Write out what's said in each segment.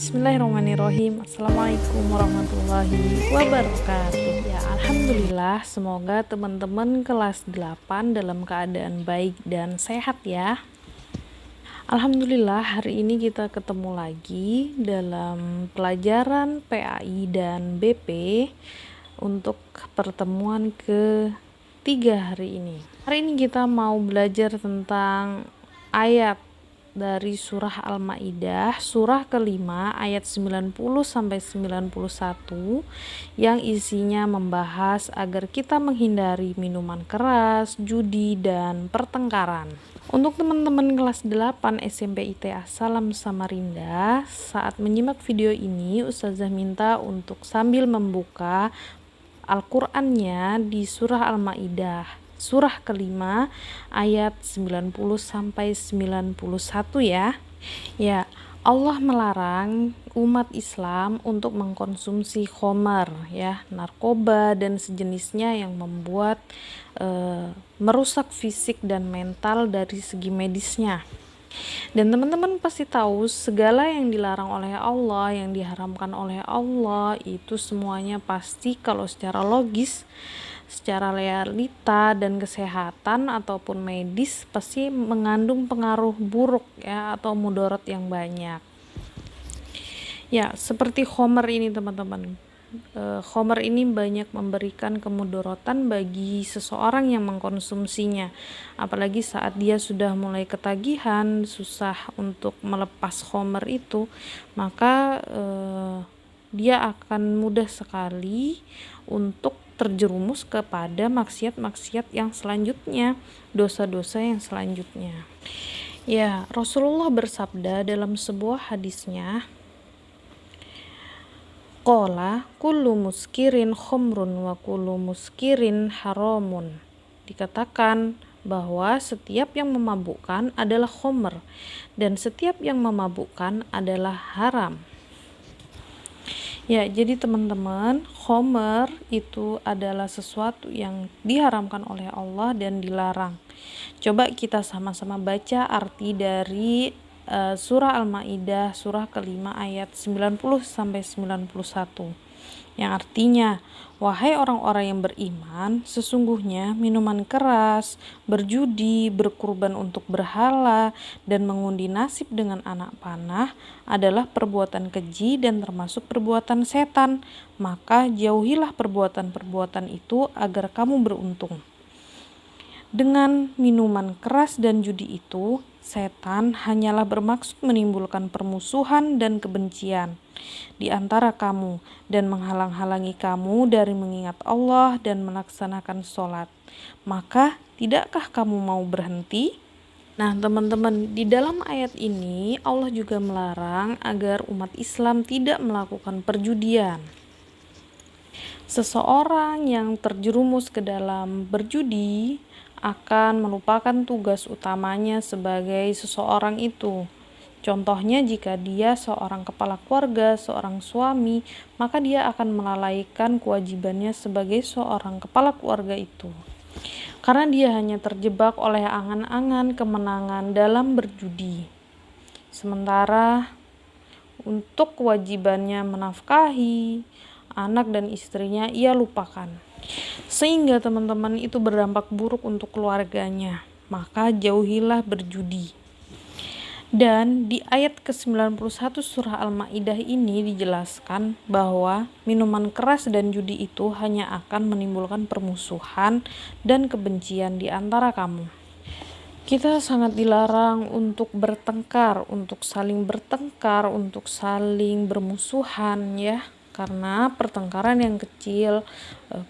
Bismillahirrahmanirrahim. Assalamualaikum warahmatullahi wabarakatuh. Ya, alhamdulillah, semoga teman-teman kelas 8 dalam keadaan baik dan sehat ya. Alhamdulillah, hari ini kita ketemu lagi dalam pelajaran PAI dan BP untuk pertemuan ketiga hari ini. Hari ini kita mau belajar tentang ayat dari surah Al-Maidah, surah kelima ayat 90 sampai 91 yang isinya membahas agar kita menghindari minuman keras, judi dan pertengkaran. Untuk teman-teman kelas 8 SMP ITA Salam Samarinda, saat menyimak video ini Ustazah minta untuk sambil membuka Al-Qur'annya di surah Al-Maidah surah kelima ayat 90 sampai 91 ya. Ya, Allah melarang umat Islam untuk mengkonsumsi khamar ya, narkoba dan sejenisnya yang membuat merusak fisik dan mental dari segi medisnya. Dan teman-teman pasti tahu segala yang dilarang oleh Allah, yang diharamkan oleh Allah itu semuanya pasti kalau secara logis, secara realita dan kesehatan ataupun medis pasti mengandung pengaruh buruk ya atau mudarat yang banyak. Ya, seperti khamar ini teman-teman. Khamar ini banyak memberikan kemudaratan bagi seseorang yang mengkonsumsinya. Apalagi saat dia sudah mulai ketagihan, susah untuk melepas khamar itu, maka dia akan mudah sekali untuk terjerumus kepada maksiat-maksiat yang selanjutnya, dosa-dosa yang selanjutnya. Ya, Rasulullah bersabda dalam sebuah hadisnya, qala kullu muskirin khomrun wa kullu muskirin haramun. Dikatakan bahwa setiap yang memabukkan adalah khomer dan setiap yang memabukkan adalah haram. Ya, jadi teman-teman, khamar itu adalah sesuatu yang diharamkan oleh Allah dan dilarang. Coba kita sama-sama baca arti dari surah Al-Maidah surah kelima ayat 90 sampai 91. Yang artinya, wahai orang-orang yang beriman, sesungguhnya minuman keras, berjudi, berkurban untuk berhala, dan mengundi nasib dengan anak panah adalah perbuatan keji dan termasuk perbuatan setan. Maka jauhilah perbuatan-perbuatan itu agar kamu beruntung. Dengan minuman keras dan judi itu, setan hanyalah bermaksud menimbulkan permusuhan dan kebencian di antara kamu dan menghalang-halangi kamu dari mengingat Allah dan melaksanakan sholat. Maka tidakkah kamu mau berhenti? Nah teman-teman, di dalam ayat ini Allah juga melarang agar umat Islam tidak melakukan perjudian. Seseorang yang terjerumus ke dalam berjudi akan melupakan tugas utamanya sebagai seseorang itu. Contohnya jika dia seorang kepala keluarga, seorang suami, maka dia akan melalaikan kewajibannya sebagai seorang kepala keluarga itu. Karena dia hanya terjebak oleh angan-angan kemenangan dalam berjudi. Sementara untuk kewajibannya menafkahi anak dan istrinya ia lupakan. Sehingga teman-teman itu berdampak buruk untuk keluarganya. Maka jauhilah berjudi. Dan di ayat ke-91 surah Al-Maidah ini dijelaskan bahwa minuman keras dan judi itu hanya akan menimbulkan permusuhan dan kebencian di antara kamu. Kita sangat dilarang untuk bertengkar, untuk saling bermusuhan ya. Karena pertengkaran yang kecil,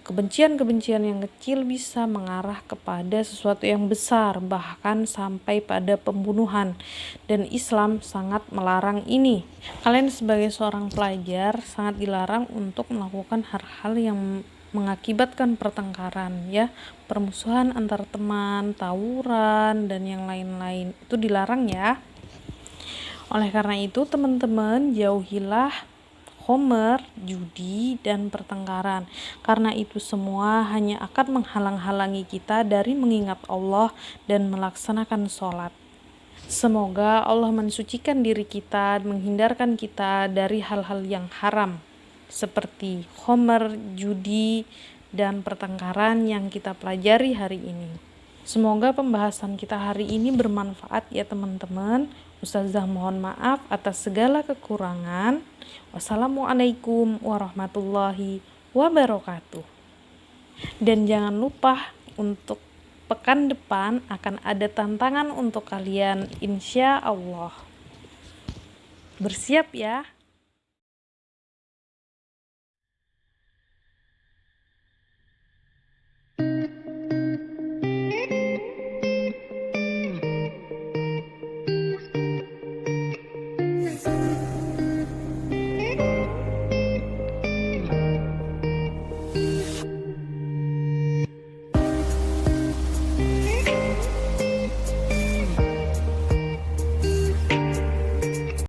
kebencian-kebencian yang kecil bisa mengarah kepada sesuatu yang besar, bahkan sampai pada pembunuhan. Dan Islam sangat melarang ini. Kalian sebagai seorang pelajar sangat dilarang untuk melakukan hal-hal yang mengakibatkan pertengkaran ya, permusuhan antar teman, tawuran dan yang lain-lain. Itu dilarang ya. Oleh karena itu teman-teman, jauhilah khamar, judi, dan pertengkaran. Karena itu semua hanya akan menghalang-halangi kita dari mengingat Allah dan melaksanakan sholat. Semoga Allah mensucikan diri kita, menghindarkan kita dari hal-hal yang haram seperti khamr, judi, dan pertengkaran yang kita pelajari hari ini. Semoga pembahasan kita hari ini bermanfaat ya teman-teman. Ustazah mohon maaf atas segala kekurangan. Wassalamualaikum warahmatullahi wabarakatuh. Dan jangan lupa untuk pekan depan akan ada tantangan untuk kalian insya Allah. Bersiap ya.